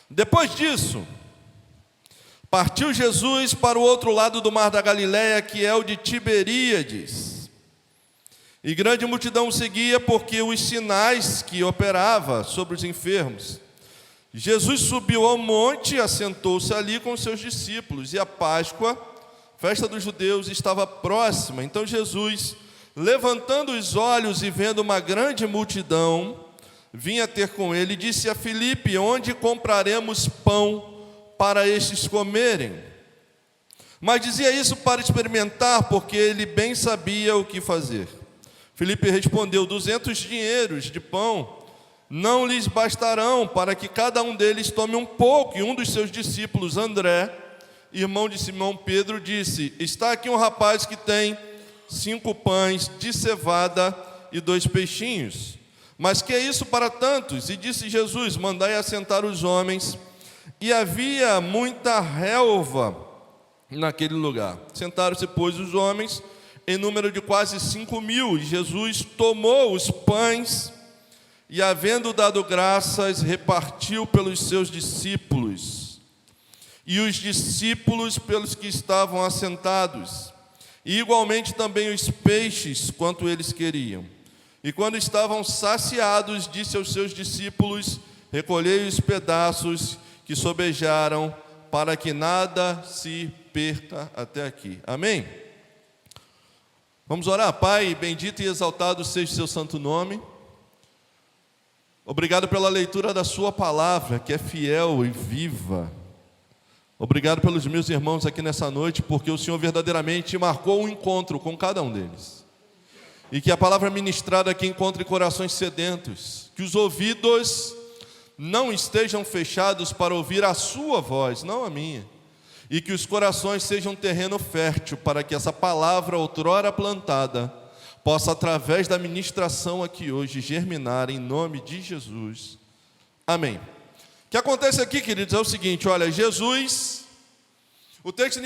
Depois disso, partiu Jesus para o outro lado do mar da Galileia, que é o de Tiberíades. E grande multidão o seguia, porque os sinais que operava sobre os enfermos. Jesus subiu ao monte e assentou-se ali com os seus discípulos. E a Páscoa, festa dos judeus, estava próxima. Então Jesus, levantando os olhos e vendo uma grande multidão, vinha ter com ele e disse a Filipe: onde compraremos pão para estes comerem? Mas dizia isso para experimentar, porque ele bem sabia o que fazer. Filipe respondeu: 200 dinheiros de pão não lhes bastarão para que cada um deles tome um pouco. E um dos seus discípulos, André, irmão de Simão Pedro, disse: está aqui um rapaz que tem 5 pães de cevada e 2 peixinhos. Mas que é isso para tantos? E disse Jesus: mandai assentar os homens. E havia muita relva naquele lugar. Sentaram-se, pois, os homens, em número de quase 5.000. E Jesus tomou os pães e, havendo dado graças, repartiu pelos seus discípulos. E os discípulos pelos que estavam assentados. E igualmente também os peixes, quanto eles queriam. E quando estavam saciados, disse aos seus discípulos: recolhei os pedaços que sobejaram, para que nada se perca até aqui. Amém? Vamos orar. Pai, bendito e exaltado seja o seu santo nome. Obrigado pela leitura da sua palavra, que é fiel e viva. Obrigado pelos meus irmãos aqui nessa noite, porque o Senhor verdadeiramente marcou um encontro com cada um deles. E que a palavra ministrada aqui encontre corações sedentos, que os ouvidos não estejam fechados para ouvir a sua voz, não a minha, e que os corações sejam terreno fértil para que essa palavra outrora plantada possa, através da ministração aqui hoje, germinar em nome de Jesus. Amém. O que acontece aqui, queridos, é o seguinte: olha, Jesus, o texto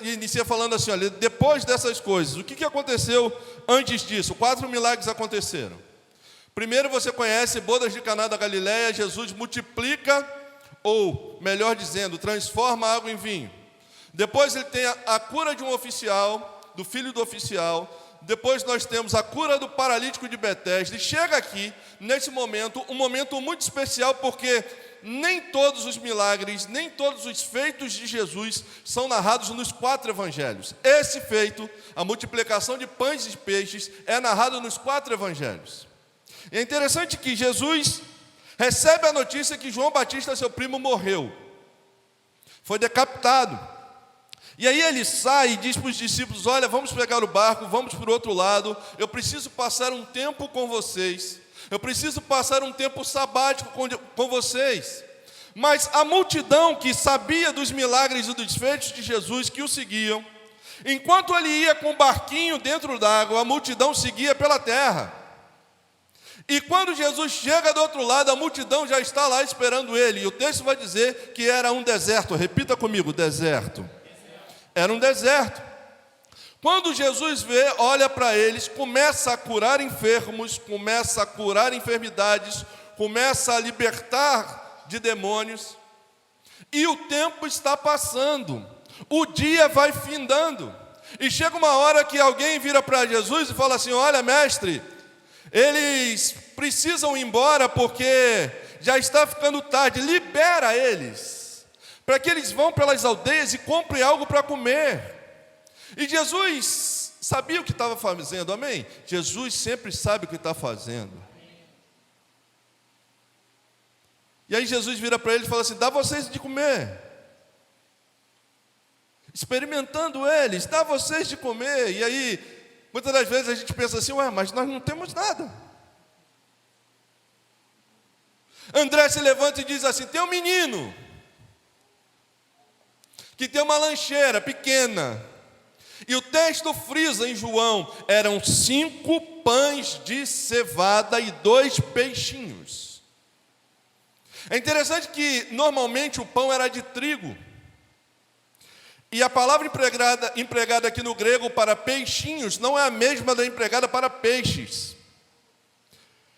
inicia falando assim, olha, depois dessas coisas, o que aconteceu antes disso? 4 milagres aconteceram. Primeiro, você conhece bodas de Caná da Galileia. Jesus multiplica, ou melhor dizendo, transforma a água em vinho. Depois ele tem a cura de um oficial, do filho do oficial. Depois nós temos a cura do paralítico de Betesda. E chega aqui, nesse momento, um momento muito especial, porque nem todos os milagres, nem todos os feitos de Jesus são narrados nos 4 evangelhos. Esse feito, a multiplicação de pães e peixes, é narrado nos 4 evangelhos. E é interessante que Jesus recebe a notícia que João Batista, seu primo, morreu. Foi decapitado. E aí ele sai e diz para os discípulos: olha, vamos pegar o barco, vamos para o outro lado. Eu preciso passar um tempo com vocês. Eu preciso passar um tempo sabático com vocês. Mas a multidão que sabia dos milagres e dos feitos de Jesus, que o seguiam, enquanto ele ia com o barquinho dentro d'água, a multidão seguia pela terra. E quando Jesus chega do outro lado, a multidão já está lá esperando ele. E o texto vai dizer que era um deserto. Repita comigo: deserto. Era um deserto. Quando Jesus vê, olha para eles, começa a curar enfermos, começa a curar enfermidades, começa a libertar de demônios. E o tempo está passando, o dia vai findando. E chega uma hora que alguém vira para Jesus e fala assim: olha, mestre, eles precisam ir embora porque já está ficando tarde. Libera eles, para que eles vão pelas aldeias e comprem algo para comer. E Jesus sabia o que estava fazendo, amém? Jesus sempre sabe o que está fazendo. E aí Jesus vira para ele e fala assim: dá vocês de comer. Experimentando eles, dá vocês de comer. E aí, muitas das vezes a gente pensa assim: ué, mas nós não temos nada. André se levanta e diz assim: tem um menino que tem uma lancheira pequena. E o texto frisa em João: eram 5 pães de cevada e 2 peixinhos. É interessante que normalmente o pão era de trigo. E a palavra empregada aqui no grego para peixinhos não é a mesma da empregada para peixes.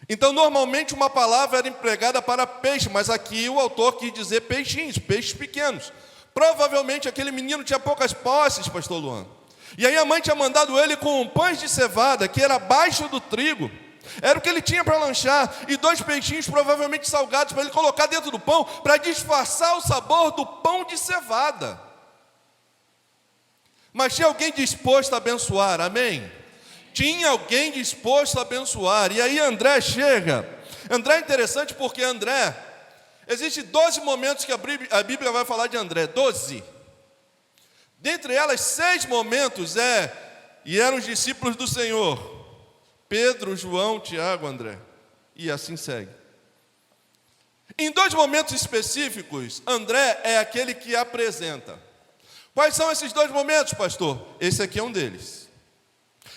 Então, normalmente uma palavra era empregada para peixe, mas aqui o autor quis dizer peixinhos, peixes pequenos. Provavelmente aquele menino tinha poucas posses, pastor Luan. E aí a mãe tinha mandado ele com pães de cevada, que era abaixo do trigo. Era o que ele tinha para lanchar, e 2 peixinhos provavelmente salgados para ele colocar dentro do pão, para disfarçar o sabor do pão de cevada. Mas tinha alguém disposto a abençoar, amém? Tinha alguém disposto a abençoar. E aí André chega. André é interessante porque André, existem 12 momentos que a Bíblia vai falar de André, 12. Dentre elas, 6 momentos e eram os discípulos do Senhor. Pedro, João, Tiago, André. E assim segue. Em 2 momentos específicos, André é aquele que apresenta. Quais são esses 2 momentos, pastor? Esse aqui é um deles.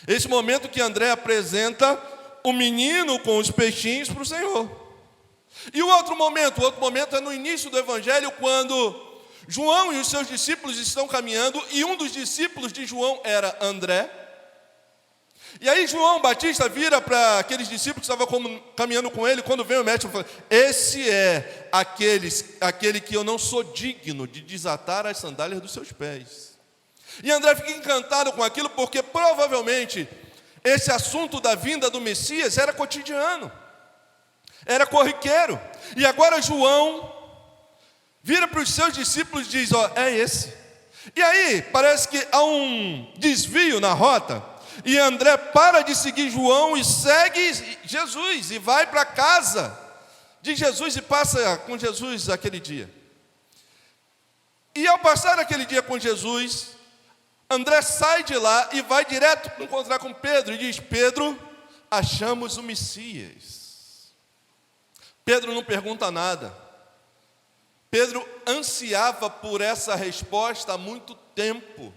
Esse momento que André apresenta o menino com os peixinhos para o Senhor. E o outro momento é no início do Evangelho, quando João e os seus discípulos estão caminhando, e um dos discípulos de João era André. E aí João Batista vira para aqueles discípulos que estavam caminhando com ele, quando vem o mestre, fala: esse é aquele que eu não sou digno de desatar as sandálias dos seus pés. E André fica encantado com aquilo, porque provavelmente esse assunto da vinda do Messias era cotidiano, era corriqueiro. E agora João vira para os seus discípulos e diz: é esse. E aí parece que há um desvio na rota, e André para de seguir João e segue Jesus, e vai para a casa de Jesus e passa com Jesus aquele dia. E ao passar aquele dia com Jesus, André sai de lá e vai direto encontrar com Pedro e diz: Pedro, achamos o Messias. Pedro não pergunta nada. Pedro ansiava por essa resposta há muito tempo.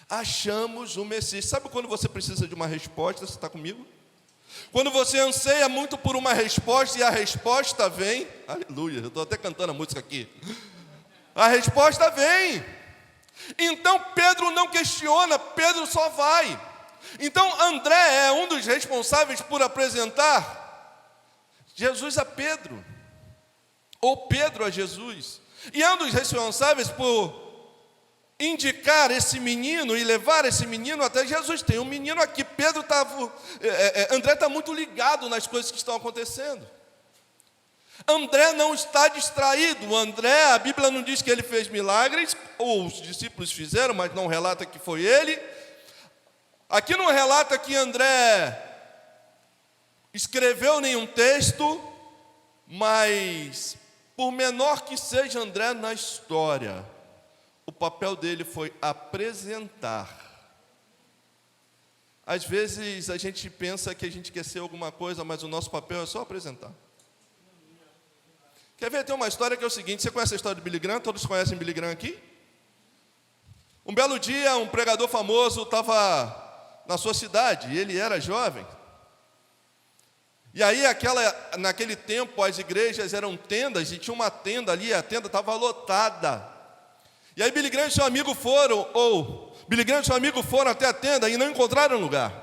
Achamos o Messias. Sabe quando você precisa de uma resposta? Você está comigo? Quando você anseia muito por uma resposta e a resposta vem. Aleluia, eu estou até cantando a música aqui. A resposta vem. Então Pedro não questiona, Pedro só vai. Então André é um dos responsáveis por apresentar Jesus a Pedro, ou Pedro a Jesus. E é um dos responsáveis por indicar esse menino e levar esse menino até Jesus. Tem um menino aqui, André está muito ligado nas coisas que estão acontecendo. André não está distraído. André, a Bíblia não diz que ele fez milagres, ou os discípulos fizeram, mas não relata que foi ele. Aqui não relata que André escreveu nenhum texto, mas por menor que seja André na história, o papel dele foi apresentar. Às vezes a gente pensa que a gente quer ser alguma coisa, mas o nosso papel é só apresentar. Quer ver? Tem uma história que é o seguinte: você conhece a história de Billy Graham? Todos conhecem Billy Graham aqui? Um belo dia, um pregador famoso estava na sua cidade, e ele era jovem. E aí, naquele tempo, as igrejas eram tendas, e tinha uma tenda ali, a tenda estava lotada. E aí Billy Graham e seu amigo foram até a tenda e não encontraram lugar.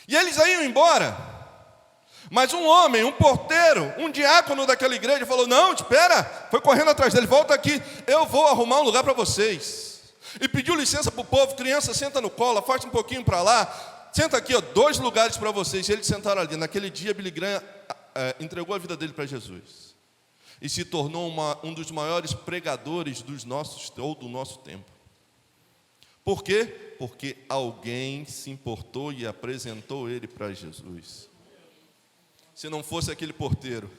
E eles iam embora. Mas um homem, um porteiro, um diácono daquela igreja falou: não, espera, foi correndo atrás dele: volta aqui, eu vou arrumar um lugar para vocês. E pediu licença para o povo: criança, senta no colo, afasta um pouquinho para lá, senta aqui, 2 lugares para vocês. E eles sentaram ali. Naquele dia, Billy Graham entregou a vida dele para Jesus e se tornou um dos maiores pregadores do nosso tempo. Por quê? Porque alguém se importou e apresentou ele para Jesus. Se não fosse aquele porteiro,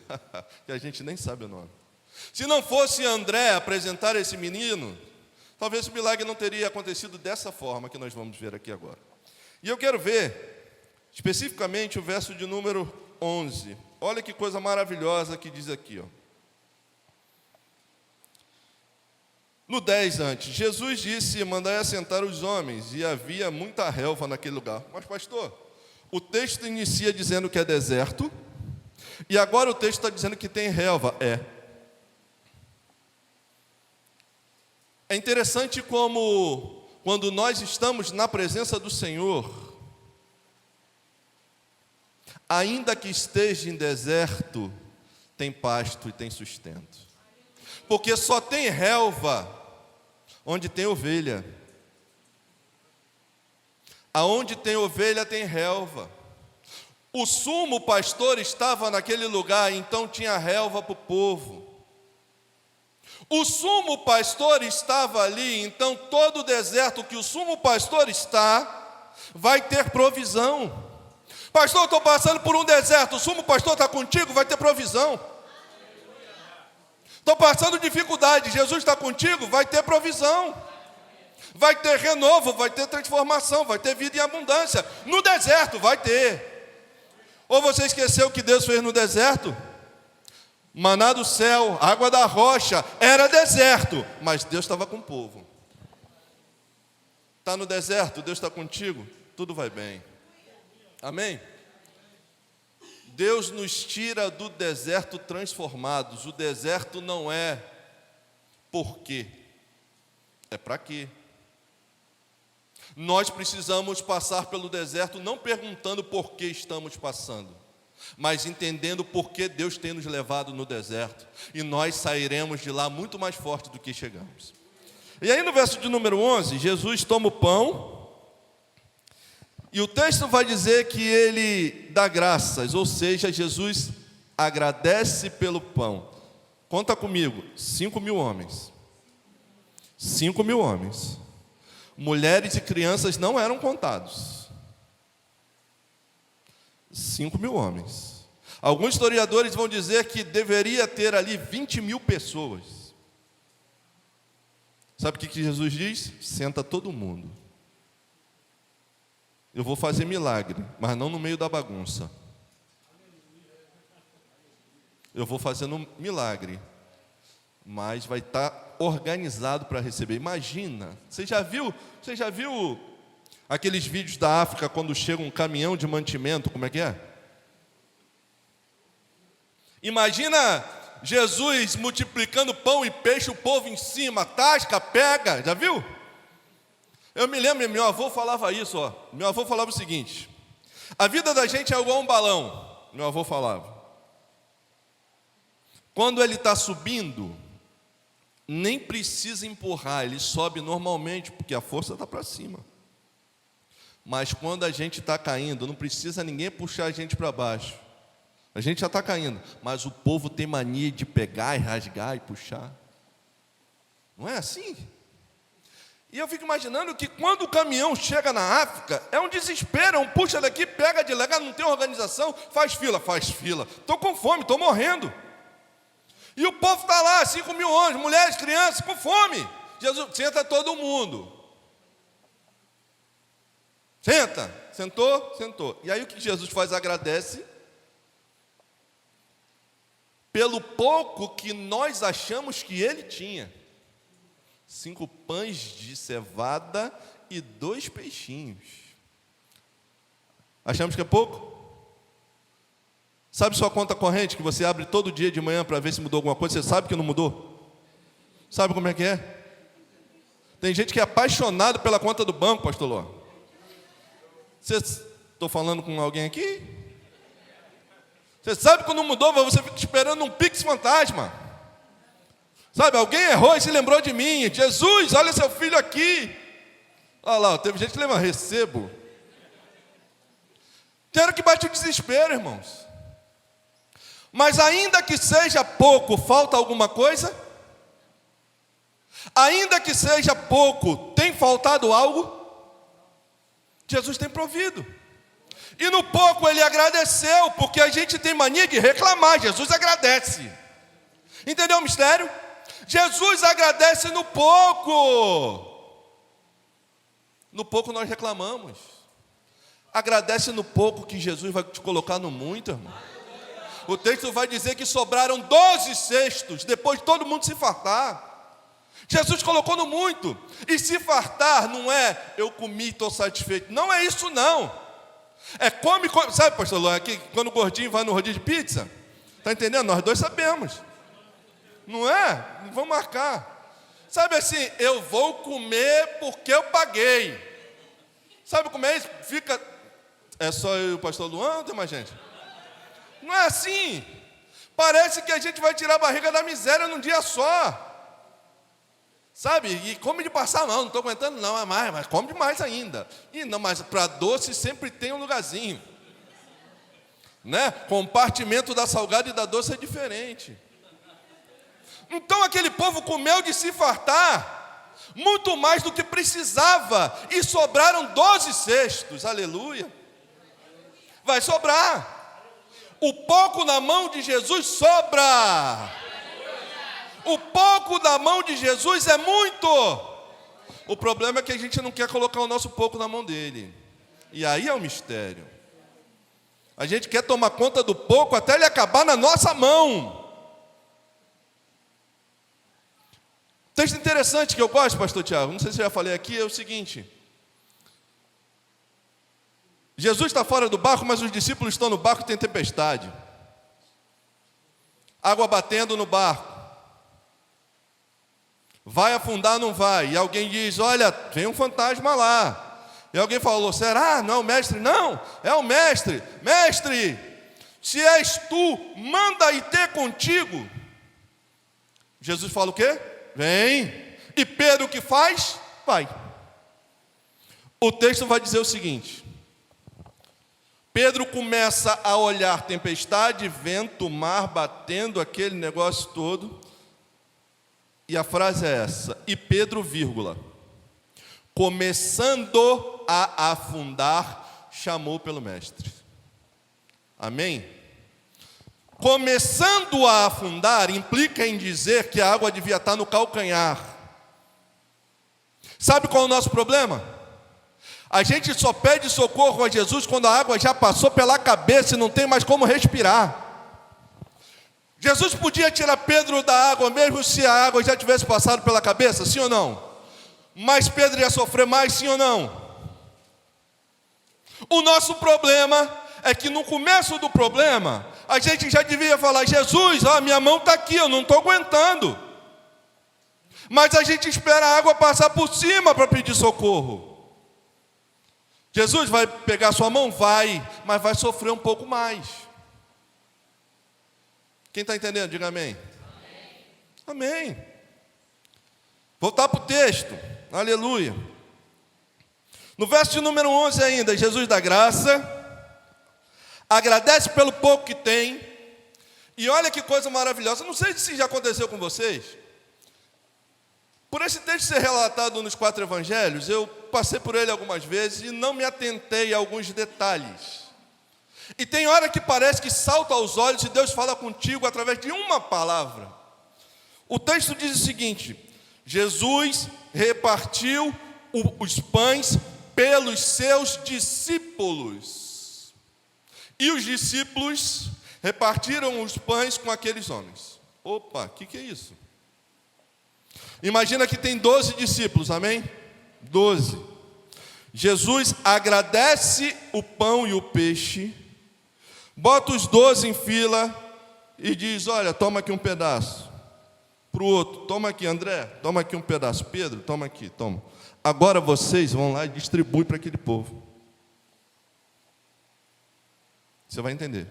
que a gente nem sabe o nome, se não fosse André apresentar esse menino, talvez o milagre não teria acontecido dessa forma que nós vamos ver aqui agora. E eu quero ver especificamente o verso de número 11. Olha que coisa maravilhosa que diz aqui, ó. No 10 antes, Jesus disse: mandai assentar os homens, e havia muita relva naquele lugar. Mas pastor, o texto inicia dizendo que é deserto, e agora o texto está dizendo que tem relva. É interessante como, quando nós estamos na presença do Senhor, Ainda que esteja em deserto, tem pasto e tem sustento. Porque só tem relva onde tem ovelha. Aonde tem ovelha tem relva. O sumo pastor estava naquele lugar, então tinha relva para o povo. O sumo pastor estava ali, então todo o deserto que o sumo pastor está, vai ter provisão. Pastor, eu estou passando por um deserto, o sumo pastor está contigo, vai ter provisão. Estou passando dificuldade, Jesus está contigo, vai ter provisão. Vai ter renovo, vai ter transformação, vai ter vida em abundância. No deserto vai ter. Ou você esqueceu o que Deus fez no deserto? Maná do céu, água da rocha, era deserto, mas Deus estava com o povo. Está no deserto, Deus está contigo, tudo vai bem. Amém? Deus nos tira do deserto transformados. O deserto não é por quê, é para quê. Nós precisamos passar pelo deserto não perguntando por que estamos passando, mas entendendo por que Deus tem nos levado no deserto. E nós sairemos de lá muito mais forte do que chegamos. E aí no verso de número 11, Jesus toma o pão, e o texto vai dizer que ele dá graças, ou seja, Jesus agradece pelo pão. Conta comigo, 5.000 homens. 5.000 homens. Mulheres e crianças não eram contados. 5.000 homens. Alguns historiadores vão dizer que deveria ter ali 20.000 pessoas. Sabe o que Jesus diz? Senta todo mundo. Eu vou fazer milagre, mas não no meio da bagunça. Eu vou fazendo milagre, mas vai estar organizado para receber. Imagina, você já viu aqueles vídeos da África quando chega um caminhão de mantimento, como é que é? Imagina Jesus multiplicando pão e peixe, o povo em cima, tasca, pega, já viu? Eu me lembro, meu avô falava isso, ó. Meu avô falava o seguinte: a vida da gente é igual um balão. Meu avô falava. Quando ele está subindo, nem precisa empurrar, ele sobe normalmente, porque a força está para cima. Mas quando a gente está caindo, não precisa ninguém puxar a gente para baixo. A gente já está caindo, mas o povo tem mania de pegar e rasgar e puxar. Não é assim? E eu fico imaginando que quando o caminhão chega na África, é um desespero, um puxa daqui, pega de lá, não tem organização, faz fila. Estou com fome, estou morrendo. E o povo está lá, 5.000 homens, mulheres, crianças, com fome. Jesus, senta todo mundo. Senta, sentou. E aí o que Jesus faz? Agradece. Pelo pouco que nós achamos que ele tinha. 5 pães de cevada e 2 peixinhos. Achamos que é pouco? Sabe sua conta corrente, que você abre todo dia de manhã para ver se mudou alguma coisa? Você sabe que não mudou? Sabe como é que é? Tem gente que é apaixonado pela conta do banco, pastor Ló. Estou falando com alguém aqui? Você sabe que não mudou, mas você fica esperando um Pix fantasma. Sabe, alguém errou e se lembrou de mim. Jesus, olha seu filho aqui. Olha lá, teve gente que lembra, recebo. Tem hora que bate o desespero, irmãos. Mas ainda que seja pouco, falta alguma coisa? Ainda que seja pouco, tem faltado algo? Jesus tem provido. E no pouco ele agradeceu, porque a gente tem mania de reclamar. Jesus agradece. Entendeu o mistério? Jesus agradece no pouco. No pouco nós reclamamos. Agradece no pouco que Jesus vai te colocar no muito, irmão. O texto vai dizer que sobraram 12 cestos, depois de todo mundo se fartar. Jesus colocou no muito. E se fartar não é eu comi e estou satisfeito. Não é isso não. É come. Sabe, pastor Ló, aqui, quando o gordinho vai no rodízio de pizza? Está entendendo? Nós dois sabemos. Não é? Vamos marcar. Sabe assim, eu vou comer porque eu paguei. Sabe como é isso? É só eu e o pastor Luan ou tem mais gente? Não é assim. Parece que a gente vai tirar a barriga da miséria num dia só. Sabe? E come de passar a mão, não estou aguentando não, é mais, mas come demais ainda. E não, mas para doce sempre tem um lugarzinho. Né? Compartimento da salgada e da doce é diferente. Então aquele povo comeu de se fartar, muito mais do que precisava, e sobraram 12 cestos, aleluia. Vai sobrar. O pouco na mão de Jesus sobra. O pouco na mão de Jesus é muito. O problema é que a gente não quer colocar o nosso pouco na mão dele. E aí é o mistério. A gente quer tomar conta do pouco até ele acabar na nossa mão. Texto interessante que eu gosto, pastor Tiago, não sei se eu já falei aqui, é o seguinte. Jesus está fora do barco, mas os discípulos estão no barco e tem tempestade. Água batendo no barco. Vai afundar, não vai? E alguém diz, olha, vem um fantasma lá. E alguém falou, será? Não é o mestre? Não, é o mestre. Mestre, se és tu, manda ir ter contigo. Jesus fala o quê? Vem. E Pedro o que faz? Vai. O texto vai dizer o seguinte. Pedro começa a olhar tempestade, vento, mar batendo, aquele negócio todo. E a frase é essa. E Pedro, vírgula, começando a afundar, chamou pelo mestre. Amém? Começando a afundar implica em dizer que a água devia estar no calcanhar. Sabe qual é o nosso problema? A gente só pede socorro a Jesus quando a água já passou pela cabeça e não tem mais como respirar. Jesus podia tirar Pedro da água mesmo se a água já tivesse passado pela cabeça, sim ou não? Mas Pedro ia sofrer mais, sim ou não? O nosso problema é que no começo do problema, a gente já devia falar, Jesus, minha mão está aqui, eu não estou aguentando. Mas a gente espera a água passar por cima para pedir socorro. Jesus vai pegar sua mão? Vai, mas vai sofrer um pouco mais. Quem está entendendo? Diga amém. Amém. Amém. Voltar para o texto. Aleluia. No verso de número 11 ainda, Jesus dá graça, agradece pelo pouco que tem, e olha que coisa maravilhosa, não sei se já aconteceu com vocês, por esse texto ser relatado nos 4 evangelhos, eu passei por ele algumas vezes e não me atentei a alguns detalhes. E tem hora que parece que salta aos olhos e Deus fala contigo através de uma palavra. O texto diz o seguinte: Jesus repartiu os pães pelos seus discípulos. E os discípulos repartiram os pães com aqueles homens. Opa, o que é isso? Imagina que tem 12 discípulos, amém? 12. Jesus agradece o pão e o peixe, bota os 12 em fila e diz, olha, toma aqui um pedaço. Para o outro, toma aqui, André, toma aqui um pedaço. Pedro, toma aqui, toma. Agora vocês vão lá e distribuem para aquele povo. Você vai entender.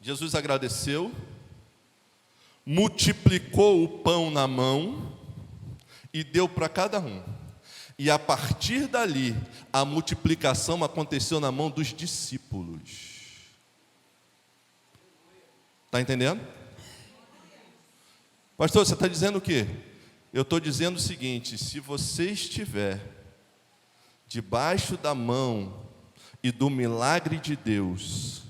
Jesus agradeceu, multiplicou o pão na mão e deu para cada um. E a partir dali, a multiplicação aconteceu na mão dos discípulos. Está entendendo? Pastor, você está dizendo o quê? Eu estou dizendo o seguinte: se você estiver debaixo da mão e do milagre de Deus,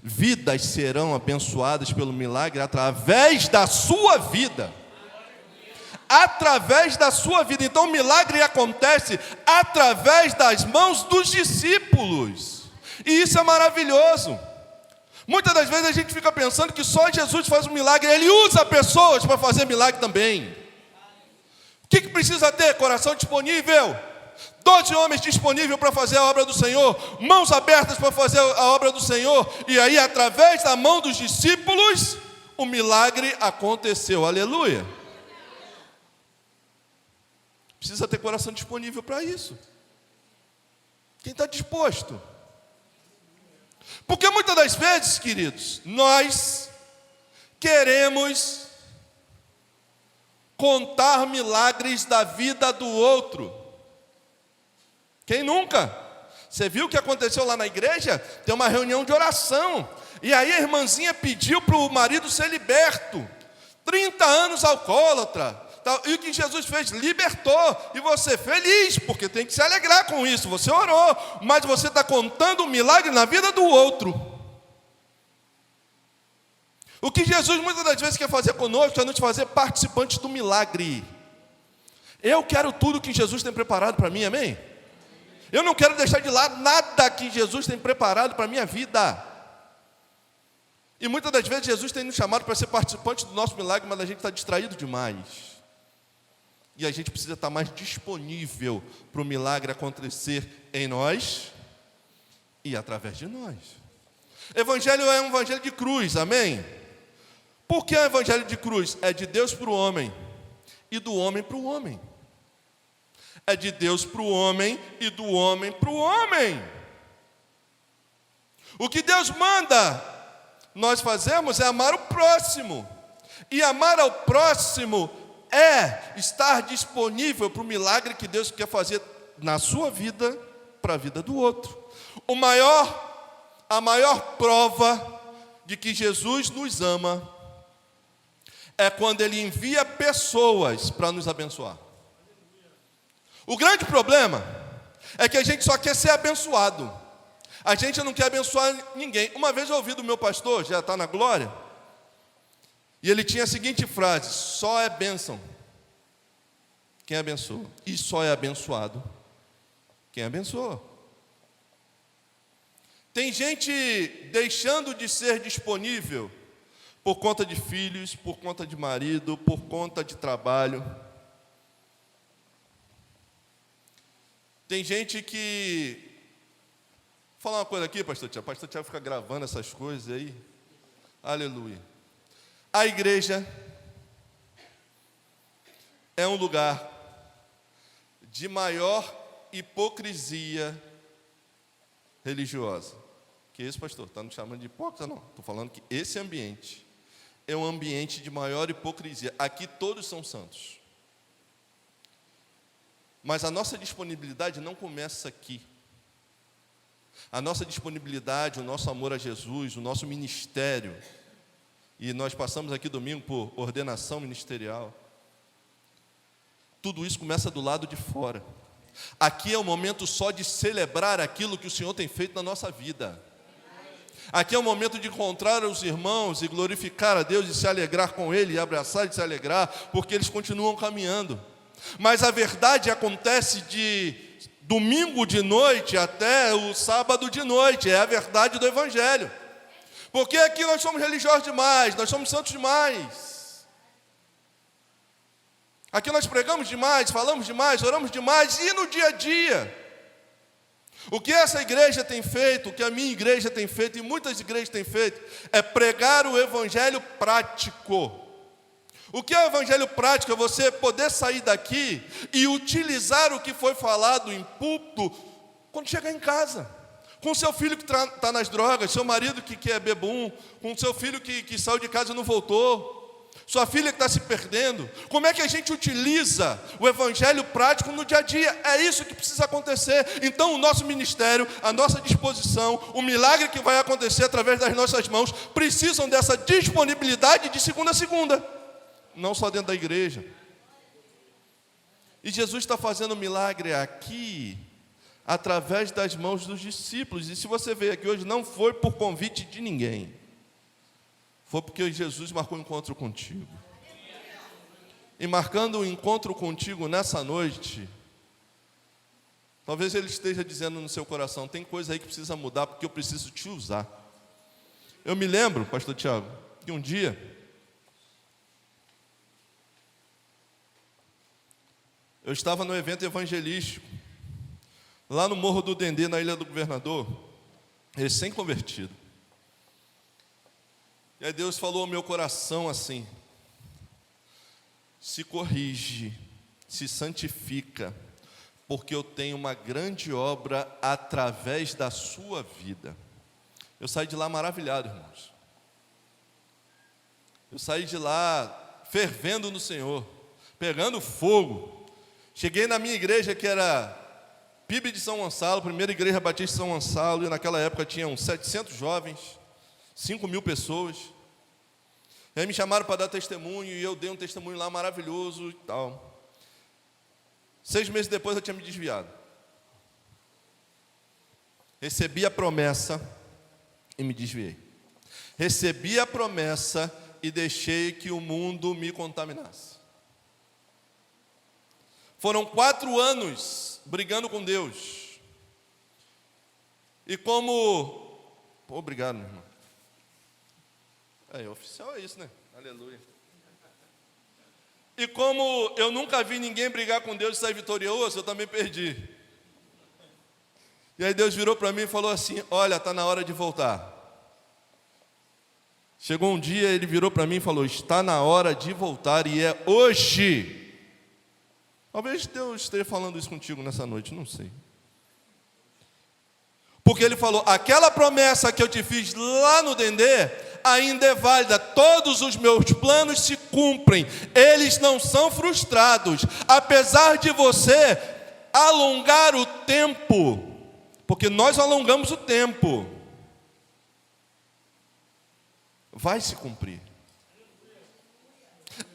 vidas serão abençoadas pelo milagre através da sua vida. Através da sua vida. Então o milagre acontece através das mãos dos discípulos. E isso é maravilhoso. Muitas das vezes a gente fica pensando que só Jesus faz um milagre. Ele usa pessoas para fazer milagre também. O que precisa ter? Coração disponível. 12 homens disponíveis para fazer a obra do Senhor. Mãos abertas para fazer a obra do Senhor. E aí, através da mão dos discípulos, o milagre aconteceu. Aleluia. Precisa ter coração disponível para isso. Quem está disposto? Porque muitas das vezes, queridos, nós queremos contar milagres da vida do outro. Quem nunca? Você viu o que aconteceu lá na igreja? Tem uma reunião de oração. E aí a irmãzinha pediu para o marido ser liberto. 30 anos alcoólatra. E o que Jesus fez? Libertou. E você feliz, porque tem que se alegrar com isso. Você orou, mas você está contando um milagre na vida do outro. O que Jesus muitas das vezes quer fazer conosco é nos fazer participantes do milagre. Eu quero tudo que Jesus tem preparado para mim, amém? Eu não quero deixar de lado nada que Jesus tem preparado para a minha vida. E muitas das vezes Jesus tem nos chamado para ser participante do nosso milagre, mas a gente está distraído demais. E a gente precisa estar mais disponível para o milagre acontecer em nós e através de nós. Evangelho é um evangelho de cruz, amém? Por que é um evangelho de cruz? É de Deus para o homem e do homem para o homem. É de Deus para o homem e do homem para o homem. O que Deus manda nós fazemos é amar o próximo. E amar ao próximo é estar disponível para o milagre que Deus quer fazer na sua vida, para a vida do outro. A maior prova de que Jesus nos ama é quando Ele envia pessoas para nos abençoar. O grande problema é que a gente só quer ser abençoado. A gente não quer abençoar ninguém. Uma vez eu ouvi do meu pastor, já está na glória, e ele tinha a seguinte frase: só é bênção quem abençoa, e só é abençoado quem abençoa. Tem gente deixando de ser disponível por conta de filhos, por conta de marido, por conta de trabalho. Tem gente que... Vou falar uma coisa aqui, pastor Tiago fica gravando essas coisas aí. Aleluia. A igreja é um lugar de maior hipocrisia religiosa. Que isso, pastor? Está nos chamando de hipócrita? Não. Estou falando que esse ambiente é um ambiente de maior hipocrisia. Aqui todos são santos. Mas a nossa disponibilidade não começa aqui. A nossa disponibilidade, o nosso amor a Jesus, o nosso ministério, e nós passamos aqui domingo por ordenação ministerial, tudo isso começa do lado de fora. Aqui é o momento só de celebrar aquilo que o Senhor tem feito na nossa vida. Aqui é o momento de encontrar os irmãos e glorificar a Deus e se alegrar com Ele, e abraçar e se alegrar, porque eles continuam caminhando. Mas a verdade acontece de domingo de noite até o sábado de noite, é a verdade do Evangelho. Porque aqui nós somos religiosos demais, nós somos santos demais. Aqui nós pregamos demais, falamos demais, oramos demais, e no dia a dia? O que essa igreja tem feito, o que a minha igreja tem feito, e muitas igrejas têm feito, é pregar o Evangelho prático. O que é o evangelho prático? É você poder sair daqui e utilizar o que foi falado em púlpito quando chegar em casa. Com seu filho que está nas drogas, seu marido que é bebum, com seu filho que saiu de casa e não voltou, sua filha que está se perdendo. Como é que a gente utiliza o evangelho prático no dia a dia? É isso que precisa acontecer. Então o nosso ministério, a nossa disposição, o milagre que vai acontecer através das nossas mãos, precisam dessa disponibilidade de segunda a segunda. Não só dentro da igreja. E Jesus está fazendo milagre aqui, através das mãos dos discípulos. E se você veio aqui hoje, não foi por convite de ninguém. Foi porque Jesus marcou um encontro contigo. E marcando o encontro contigo nessa noite, talvez Ele esteja dizendo no seu coração: tem coisa aí que precisa mudar, porque eu preciso te usar. Eu me lembro, pastor Tiago, que um dia eu estava no evento evangelístico, lá no Morro do Dendê, na Ilha do Governador, recém-convertido. E aí Deus falou ao meu coração assim: se corrige, se santifica, porque eu tenho uma grande obra através da sua vida. Eu saí de lá maravilhado, irmãos. Eu saí de lá fervendo no Senhor, pegando fogo. Cheguei na minha igreja, que era PIB de São Gonçalo, primeira igreja batista de São Gonçalo, e naquela época tinham 700 jovens, 5.000 pessoas. E aí me chamaram para dar testemunho, e eu dei um testemunho lá maravilhoso e tal. 6 meses depois eu tinha me desviado. Recebi a promessa e me desviei. Recebi a promessa e deixei que o mundo me contaminasse. Foram 4 anos brigando com Deus. E como... obrigado, meu irmão. Oficial é isso, né? Aleluia. E como eu nunca vi ninguém brigar com Deus e sair vitorioso, eu também perdi. E aí Deus virou para mim e falou assim: olha, está na hora de voltar. Chegou um dia, ele virou para mim e falou: está na hora de voltar, e é hoje. Talvez Deus esteja falando isso contigo nessa noite, não sei. Porque ele falou: aquela promessa que eu te fiz lá no Dendê ainda é válida, todos os meus planos se cumprem, eles não são frustrados, apesar de você alongar o tempo, porque nós alongamos o tempo, vai se cumprir.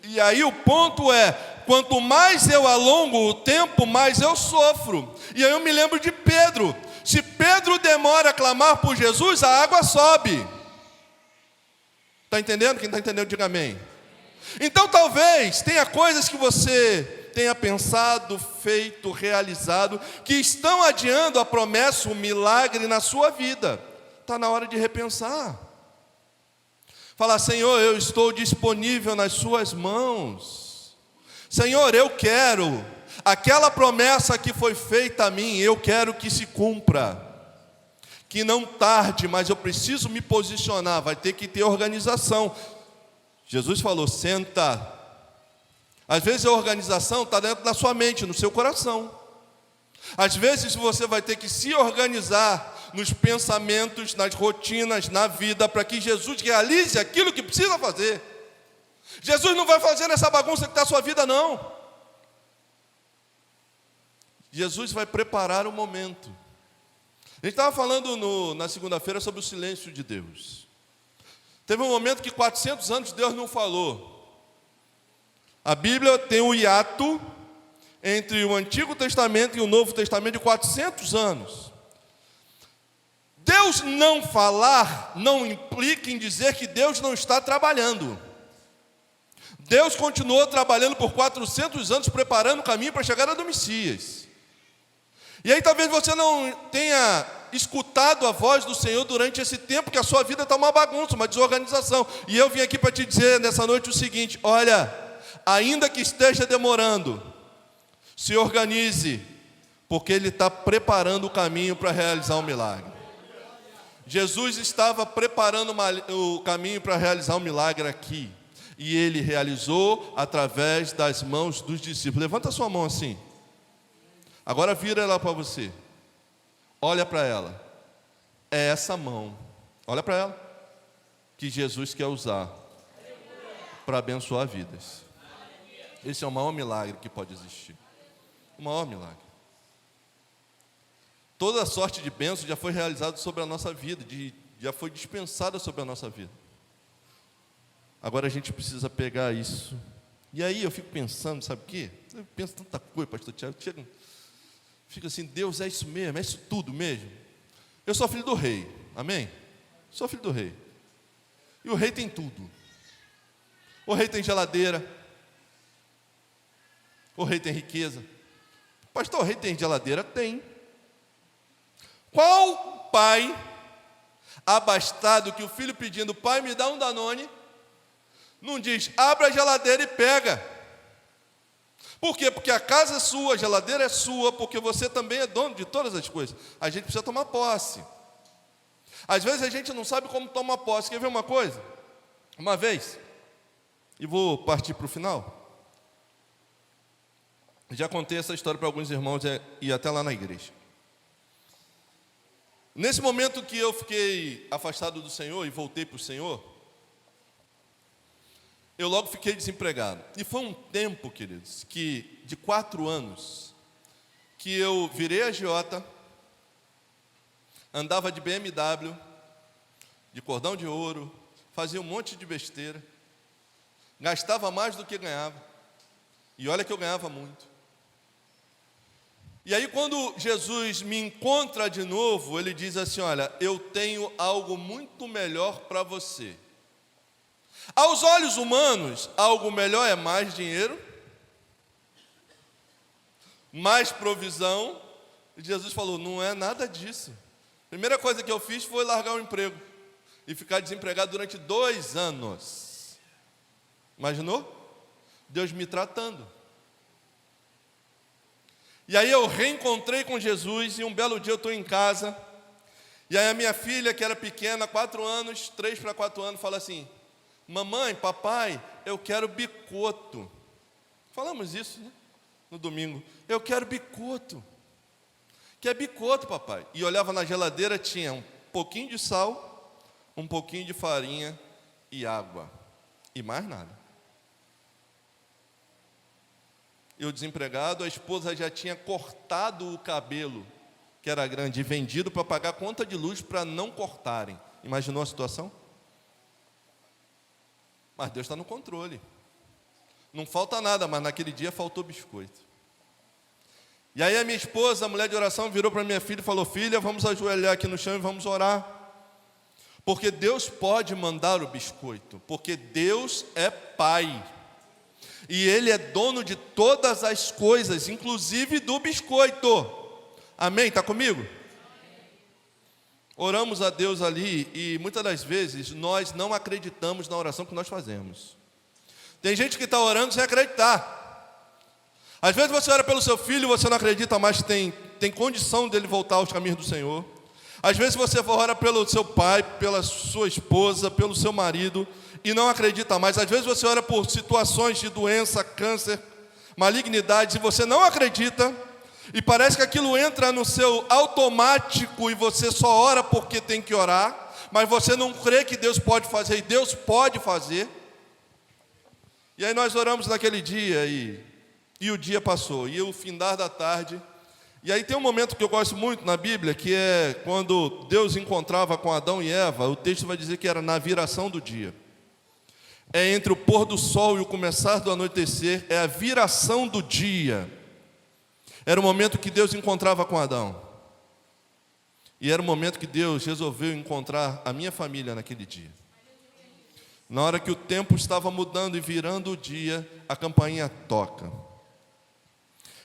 E aí o ponto é, quanto mais eu alongo o tempo, mais eu sofro. E aí eu me lembro de Pedro. Se Pedro demora a clamar por Jesus, a água sobe. Está entendendo? Quem está entendendo, diga amém. Então talvez tenha coisas que você tenha pensado, feito, realizado, que estão adiando a promessa, o milagre na sua vida. Está na hora de repensar. Falar: Senhor, eu estou disponível nas suas mãos. Senhor, eu quero aquela promessa que foi feita a mim, eu quero que se cumpra. Que não tarde, mas eu preciso me posicionar, vai ter que ter organização. Jesus falou: senta. Às vezes a organização está dentro da sua mente, no seu coração. Às vezes você vai ter que se organizar nos pensamentos, nas rotinas, na vida, para que Jesus realize aquilo que precisa fazer. Jesus não vai fazer nessa bagunça que está a sua vida, não. Jesus vai preparar o momento. A gente estava falando na segunda-feira sobre o silêncio de Deus. Teve um momento que 400 anos Deus não falou. A Bíblia tem um hiato entre o Antigo Testamento e o Novo Testamento de 400 anos. Deus não falar não implica em dizer que Deus não está trabalhando. Deus continuou trabalhando por 400 anos, preparando o caminho para a chegada do Messias. E aí talvez você não tenha escutado a voz do Senhor durante esse tempo, que a sua vida está uma bagunça, uma desorganização. E eu vim aqui para te dizer nessa noite o seguinte: olha, ainda que esteja demorando, se organize, porque Ele está preparando o caminho para realizar um milagre. Jesus estava preparando o caminho para realizar um milagre aqui, e Ele realizou através das mãos dos discípulos. Levanta a sua mão assim. Agora vira ela para você. Olha para ela. É essa mão. Olha para ela. Que Jesus quer usar para abençoar vidas. Esse é o maior milagre que pode existir. O maior milagre. Toda sorte de bênção já foi realizada sobre a nossa vida, já foi dispensada sobre a nossa vida. Agora a gente precisa pegar isso. E aí eu fico pensando, sabe o quê? Eu penso tanta coisa, pastor Tiago. Fica assim: Deus, é isso mesmo? É isso tudo mesmo? Eu sou filho do rei, amém? Sou filho do rei. E o rei tem tudo. O rei tem geladeira. O rei tem riqueza. Pastor, o rei tem geladeira? Tem. Qual pai abastado que o filho pedindo: pai, me dá um Danone, não diz: abre a geladeira e pega? Por quê? Porque a casa é sua, a geladeira é sua, porque você também é dono de todas as coisas. A gente precisa tomar posse. Às vezes a gente não sabe como tomar posse. Quer ver uma coisa? Uma vez, e vou partir para o final. Já contei essa história para alguns irmãos e até lá na igreja. Nesse momento que eu fiquei afastado do Senhor e voltei para o Senhor, eu logo fiquei desempregado. E foi um tempo, queridos, de 4 anos, que eu virei agiota, andava de BMW, de cordão de ouro, fazia um monte de besteira, gastava mais do que ganhava, e olha que eu ganhava muito. E aí quando Jesus me encontra de novo, ele diz assim: olha, eu tenho algo muito melhor para você. Aos olhos humanos, algo melhor é mais dinheiro, mais provisão. E Jesus falou: não é nada disso. A primeira coisa que eu fiz foi largar o emprego e ficar desempregado durante 2 anos. Imaginou? Deus me tratando. E aí eu reencontrei com Jesus, e um belo dia eu estou em casa, e aí a minha filha, que era pequena, 4 anos, 3 para 4 anos, fala assim: mamãe, papai, eu quero bicoto. Falamos isso, né? No domingo. Eu quero bicoto. Que é bicoto, papai? E olhava na geladeira, tinha um pouquinho de sal, um pouquinho de farinha e água. E mais nada. Eu desempregado, a esposa já tinha cortado o cabelo, que era grande, e vendido para pagar a conta de luz para não cortarem. Imaginou a situação? Mas Deus está no controle. Não falta nada, mas naquele dia faltou biscoito. E aí a minha esposa, a mulher de oração, virou para minha filha e falou: filha, vamos ajoelhar aqui no chão e vamos orar. Porque Deus pode mandar o biscoito, porque Deus é Pai. E Ele é dono de todas as coisas, inclusive do biscoito. Amém? Está comigo? Oramos a Deus ali e muitas das vezes nós não acreditamos na oração que nós fazemos. Tem gente que está orando sem acreditar. Às vezes você ora pelo seu filho e você não acredita mais que tem condição dele voltar aos caminhos do Senhor. Às vezes você ora pelo seu pai, pela sua esposa, pelo seu marido e não acredita mais. Às vezes você ora por situações de doença, câncer, malignidade, e você não acredita, e parece que aquilo entra no seu automático e você só ora porque tem que orar, mas você não crê que Deus pode fazer, e Deus pode fazer. E aí nós oramos naquele dia, e o dia passou, e o findar da tarde. E aí tem um momento que eu gosto muito na Bíblia, que é quando Deus encontrava com Adão e Eva. O texto vai dizer que era na viração do dia. É entre o pôr do sol e o começar do anoitecer, é a viração do dia. Era o momento que Deus encontrava com Adão. E era o momento que Deus resolveu encontrar a minha família naquele dia. Na hora que o tempo estava mudando e virando o dia, a campainha toca.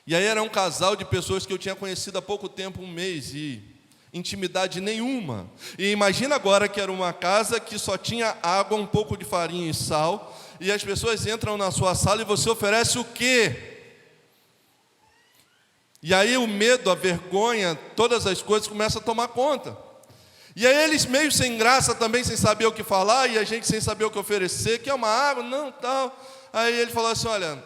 E aí era um casal de pessoas que eu tinha conhecido há pouco tempo, 1 mês, e intimidade nenhuma. E imagina agora que era uma casa que só tinha água, um pouco de farinha e sal, e as pessoas entram na sua sala e você oferece o quê? E aí o medo, a vergonha, todas as coisas começam a tomar conta. E aí eles meio sem graça também, sem saber o que falar, e a gente sem saber o que oferecer, que é uma água, não, tal. Aí ele falou assim: olha,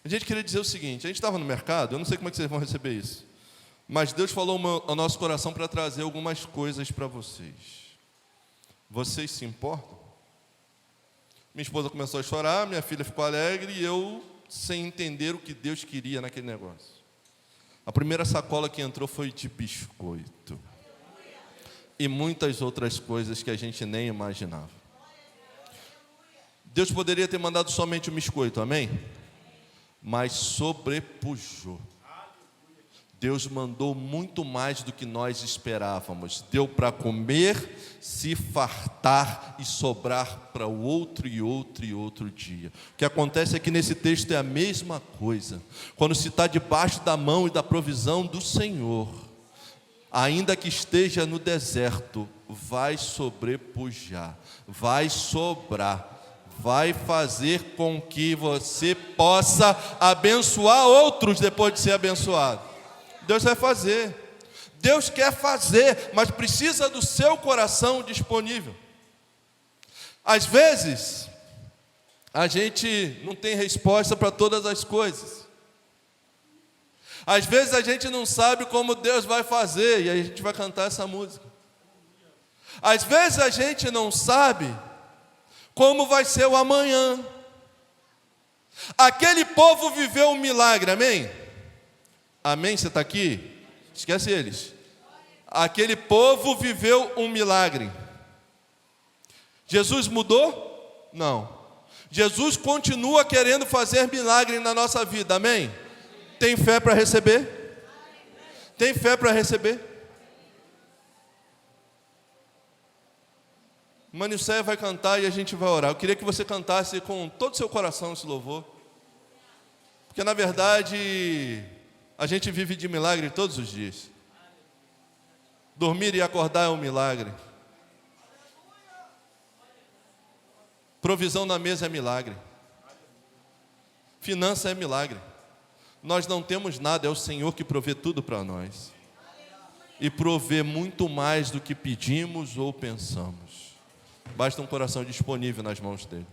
a gente queria dizer o seguinte, a gente estava no mercado, eu não sei como é que vocês vão receber isso, mas Deus falou ao nosso coração para trazer algumas coisas para vocês. Vocês se importam? Minha esposa começou a chorar, minha filha ficou alegre, e eu sem entender o que Deus queria naquele negócio. A primeira sacola que entrou foi de biscoito. E muitas outras coisas que a gente nem imaginava. Deus poderia ter mandado somente o biscoito, amém? Mas sobrepujou. Deus mandou muito mais do que nós esperávamos. Deu para comer, se fartar e sobrar para o outro e outro dia. O que acontece é que nesse texto é a mesma coisa. Quando se está debaixo da mão e da provisão do Senhor, ainda que esteja no deserto, vai sobrepujar, vai sobrar. Vai fazer com que você possa abençoar outros depois de ser abençoado. Deus vai fazer. Deus quer fazer, mas precisa do seu coração disponível. Às vezes, a gente não tem resposta para todas as coisas. Às vezes a gente não sabe como Deus vai fazer, e aí a gente vai cantar essa música. Às vezes a gente não sabe como vai ser o amanhã. Aquele povo viveu um milagre, amém? Amém, você está aqui? Esquece eles. Aquele povo viveu um milagre. Jesus mudou? Não. Jesus continua querendo fazer milagre na nossa vida, amém? Tem fé para receber? Tem fé para receber? Manicéia vai cantar e a gente vai orar. Eu queria que você cantasse com todo o seu coração esse louvor. Porque na verdade, a gente vive de milagre todos os dias. Dormir e acordar é um milagre. Provisão na mesa é milagre. Finança é milagre. Nós não temos nada, é o Senhor que provê tudo para nós. E provê muito mais do que pedimos ou pensamos. Basta um coração disponível nas mãos dele.